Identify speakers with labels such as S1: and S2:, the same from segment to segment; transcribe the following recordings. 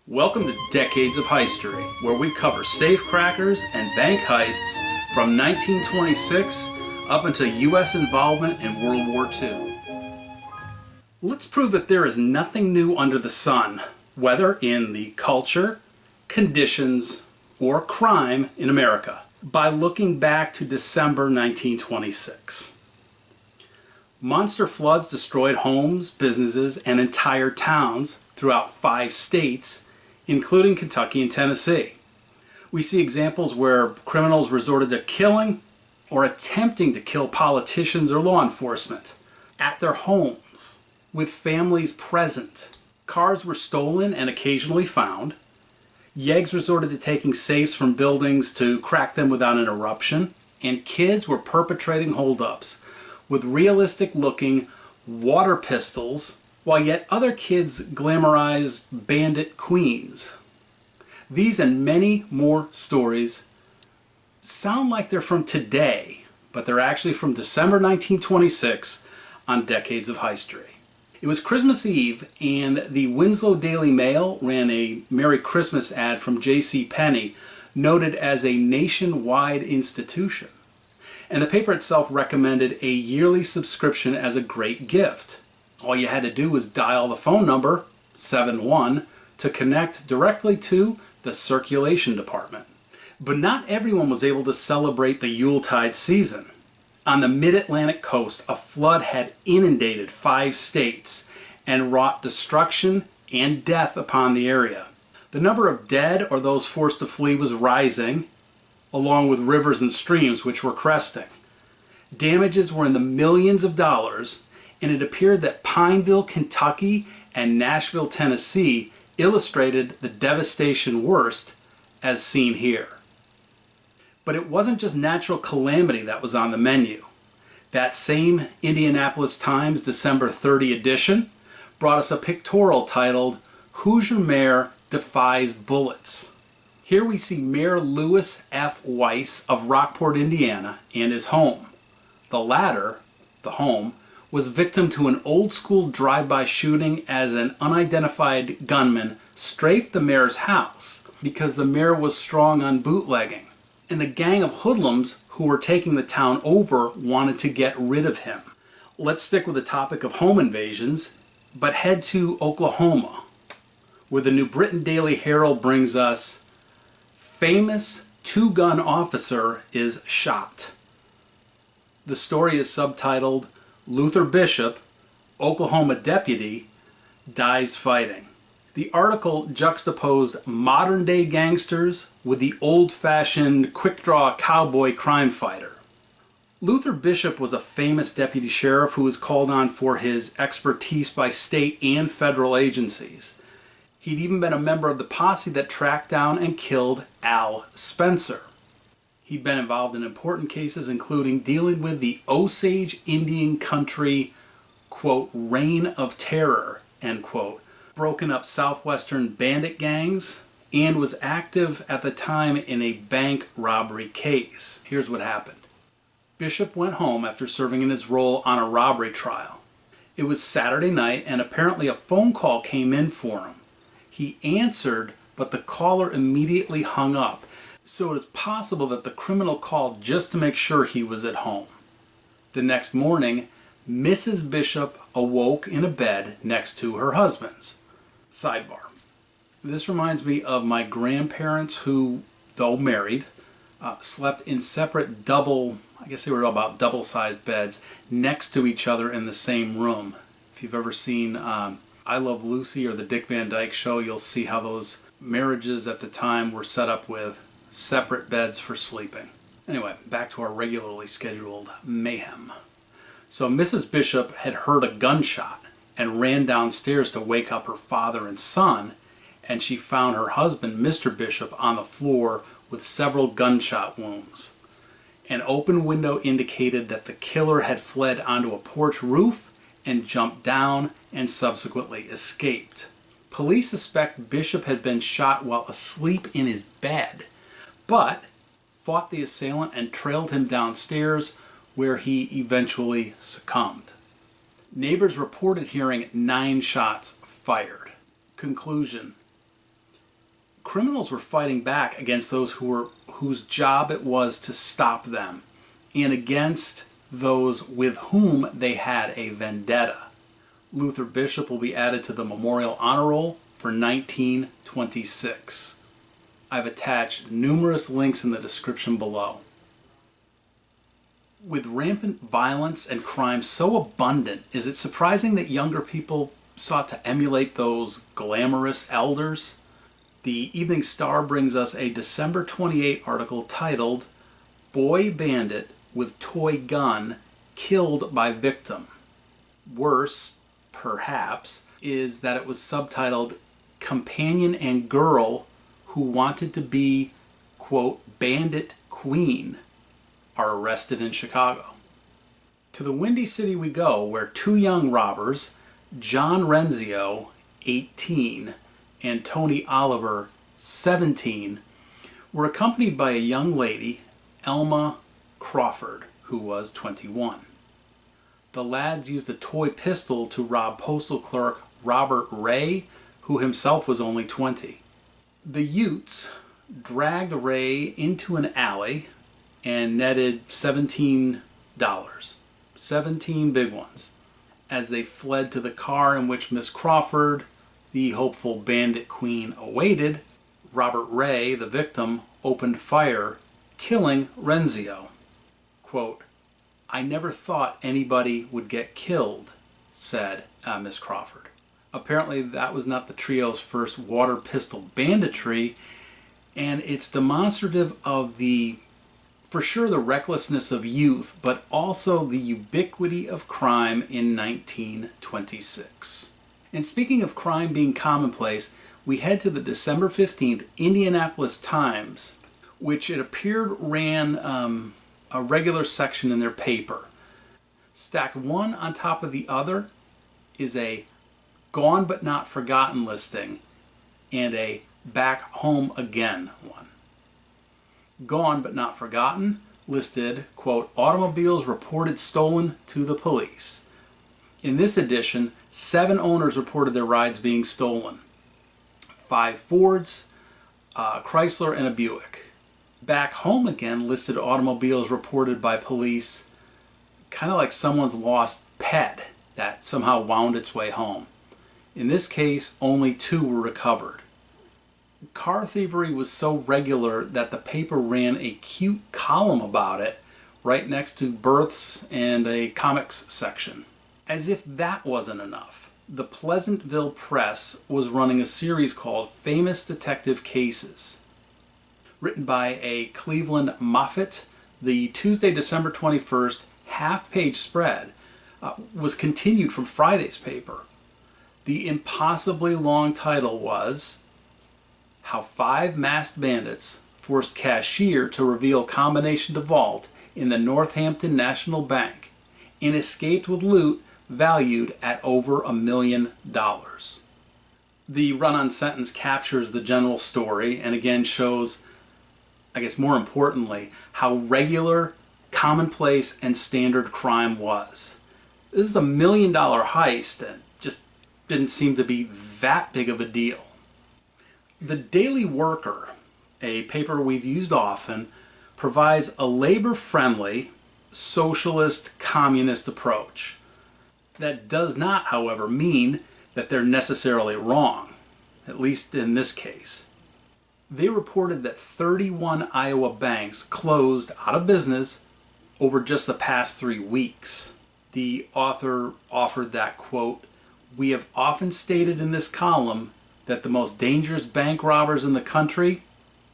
S1: Welcome to Decades of History, where we cover safecrackers and bank heists from 1926 up until U.S. involvement in World War II. Let's prove that there is nothing new under the sun, whether in the culture, conditions, or crime in America, by looking back to December 1926. Monster floods destroyed homes, businesses, and entire towns throughout 5 states, including Kentucky and Tennessee. We see examples where criminals resorted to killing or attempting to kill politicians or law enforcement at their homes, with families present. Cars were stolen and occasionally found. Yeggs resorted to taking safes from buildings to crack them without interruption. And kids were perpetrating holdups with realistic-looking water pistols, while yet other kids glamorized bandit queens. These and many more stories sound like they're from today, but they're actually from December 1926 on Decades of History. It was Christmas Eve, and the Winslow Daily Mail ran a Merry Christmas ad from J.C. Penney, noted as a nationwide institution. And the paper itself recommended a yearly subscription as a great gift. All you had to do was dial the phone number, 71, to connect directly to the circulation department. But not everyone was able to celebrate the Yuletide season. On the mid-Atlantic coast, a flood had inundated 5 states and wrought destruction and death upon the area. The number of dead or those forced to flee was rising, along with rivers and streams which were cresting. Damages were in the millions of dollars, and it appeared that Pineville, Kentucky, and Nashville, Tennessee illustrated the devastation worst, as seen here. But it wasn't just natural calamity that was on the menu. That same Indianapolis Times December 30 edition brought us a pictorial titled, "Hoosier Mayor Defies Bullets." Here we see Mayor Lewis F. Weiss of Rockport, Indiana, and his home. The latter, the home, was victim to an old-school drive-by shooting as an unidentified gunman strafed the mayor's house because the mayor was strong on bootlegging, and the gang of hoodlums who were taking the town over wanted to get rid of him. Let's stick with the topic of home invasions, but head to Oklahoma, where the New Britain Daily Herald brings us, "Famous two-gun officer is shot." The story is subtitled, "Luther Bishop, Oklahoma deputy, dies fighting." The article juxtaposed modern-day gangsters with the old-fashioned quick-draw cowboy crime fighter. Luther Bishop was a famous deputy sheriff who was called on for his expertise by state and federal agencies. He'd even been a member of the posse that tracked down and killed Al Spencer. He'd been involved in important cases, including dealing with the Osage Indian country, quote, reign of terror, end quote, broken up southwestern bandit gangs, and was active at the time in a bank robbery case. Here's what happened. Bishop went home after serving in his role on a robbery trial. It was Saturday night, and apparently a phone call came in for him. He answered, but the caller immediately hung up. So it is possible that the criminal called just to make sure he was at home. The next morning, Mrs. Bishop awoke in a bed next to her husband's. Sidebar. This reminds me of my grandparents who, though married, slept in separate I guess they were about double-sized beds next to each other in the same room. If you've ever seen I Love Lucy or the Dick Van Dyke Show, you'll see how those marriages at the time were set up with separate beds for sleeping. Anyway, back to our regularly scheduled mayhem. So Mrs. Bishop had heard a gunshot and ran downstairs to wake up her father and son, and she found her husband, Mr. Bishop, on the floor with several gunshot wounds. An open window indicated that the killer had fled onto a porch roof and jumped down and subsequently escaped. Police suspect Bishop had been shot while asleep in his bed, but fought the assailant and trailed him downstairs, where he eventually succumbed. Neighbors reported hearing 9 shots fired. Conclusion: criminals were fighting back against those whose job it was to stop them, and against those with whom they had a vendetta. Luther Bishop will be added to the Memorial Honor Roll for 1926. I've attached numerous links in the description below. With rampant violence and crime so abundant, is it surprising that younger people sought to emulate those glamorous elders? The Evening Star brings us a December 28 article titled, "Boy Bandit with Toy Gun Killed by Victim." Worse, perhaps, is that it was subtitled, "Companion and Girl Who Wanted to Be, quote, Bandit Queen Are Arrested in Chicago." To the Windy City we go, where two young robbers, John Renzio, 18, and Tony Oliver, 17, were accompanied by a young lady, Elma Crawford, who was 21. The lads used a toy pistol to rob postal clerk Robert Ray, who himself was only 20. The Utes dragged Ray into an alley and netted $17. 17 big ones. As they fled to the car in which Miss Crawford, the hopeful bandit queen, awaited, Robert Ray, the victim, opened fire, killing Renzio. Quote, "I never thought anybody would get killed," said Miss Crawford. Apparently that was not the trio's first water pistol banditry, and it's demonstrative of for sure the recklessness of youth, but also the ubiquity of crime in 1926. And speaking of crime being commonplace, we head to the December 15th Indianapolis Times, which it appeared ran a regular section in their paper. Stacked one on top of the other is a Gone But Not Forgotten listing and a Back Home Again one. Gone But Not Forgotten listed, quote, "Automobiles reported stolen to the police." In this edition, 7 owners reported their rides being stolen. 5 Fords, Chrysler, and a Buick. Back Home Again listed automobiles reported by police, kind of like someone's lost pet that somehow wound its way home. In this case, only 2 were recovered. Car thievery was so regular that the paper ran a cute column about it right next to births and a comics section. As if that wasn't enough, the Pleasantville Press was running a series called Famous Detective Cases. Written by a Cleveland Moffat, the Tuesday, December 21st half-page spread was continued from Friday's paper. The impossibly long title was "How 5 Masked Bandits Forced Cashier to Reveal Combination to Vault in the Northampton National Bank and Escaped with Loot Valued at over $1 million." The run-on sentence captures the general story and again shows, I guess more importantly, how regular, commonplace, and standard crime was. This is a $1 million heist and just didn't seem to be that big of a deal. The Daily Worker, a paper we've used often, provides a labor-friendly, socialist, communist approach. That does not, however, mean that they're necessarily wrong, at least in this case. They reported that 31 Iowa banks closed out of business over just the past 3 weeks. The author offered that, quote, "We have often stated in this column that the most dangerous bank robbers in the country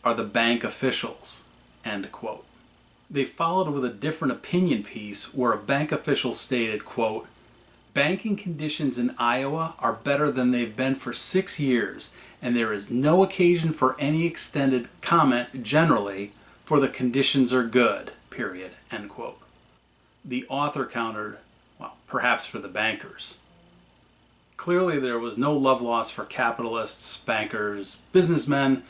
S1: are the bank officials," end quote. They followed with a different opinion piece where a bank official stated, quote, "Banking conditions in Iowa are better than they've been for 6 years, and there is no occasion for any extended comment generally, for the conditions are good, period," end quote. The author countered, well, perhaps for the bankers. Clearly there was no love lost for capitalists, bankers, businessmen,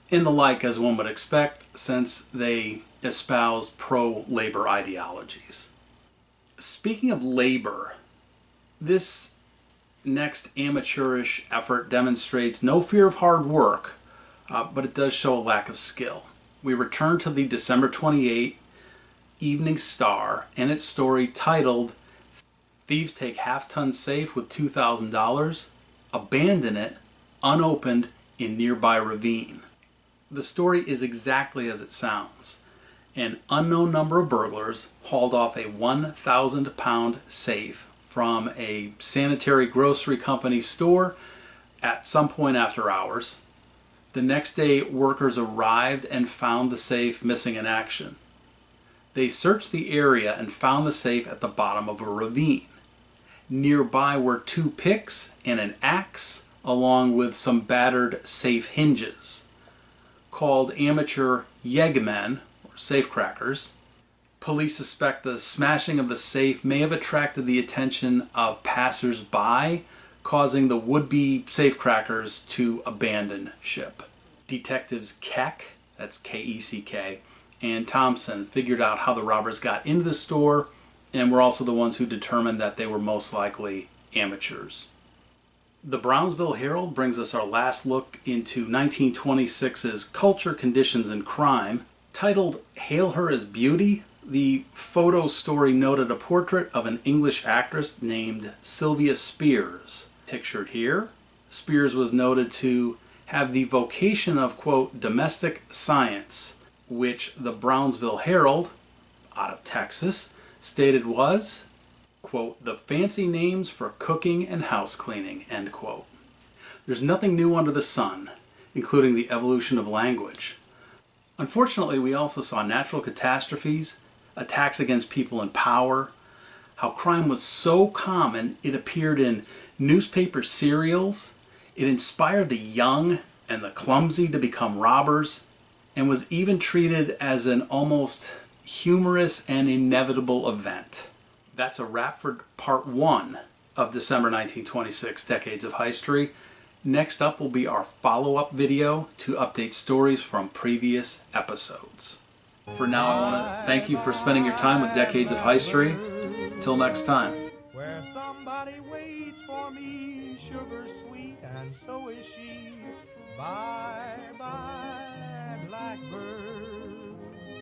S1: and the like, as one would expect, since they espouse pro-labor ideologies. Speaking of labor, this next amateurish effort demonstrates no fear of hard work, but it does show a lack of skill. We return to the December 28 Evening Star and its story titled, "Thieves Take Half-Ton Safe with $2,000, Abandon It Unopened in Nearby Ravine." The story is exactly as it sounds. An unknown number of burglars hauled off a 1,000-pound safe from a sanitary grocery company store at some point after hours. The next day, workers arrived and found the safe missing in action. They searched the area and found the safe at the bottom of a ravine. Nearby were 2 picks and an axe, along with some battered safe hinges. Called amateur yeggmen, or safecrackers, police suspect the smashing of the safe may have attracted the attention of passers-by, causing the would-be safecrackers to abandon ship. Detectives Keck, that's K-E-C-K, and Thompson figured out how the robbers got into the store and were also the ones who determined that they were most likely amateurs. The Brownsville Herald brings us our last look into 1926's Culture, Conditions, and Crime. Titled "Hail Her as Beauty," the photo story noted a portrait of an English actress named Sylvia Spears. Pictured here, Spears was noted to have the vocation of, quote, domestic science, which the Brownsville Herald, out of Texas, stated was, quote, the fancy names for cooking and house cleaning, end quote. There's nothing new under the sun, including the evolution of language. Unfortunately, we also saw natural catastrophes, attacks against people in power, how crime was so common it appeared in newspaper serials, it inspired the young and the clumsy to become robbers, and was even treated as an almost humorous and inevitable event. That's a wrap for part 1 of December 1926 Decades of History. Next up will be our follow-up video to update stories from previous episodes. For now, I want to thank you for spending your time with Decades of History. Till next time.
S2: Where somebody waits for me, sugar sweet, and so is she. Bye bye, blackbird.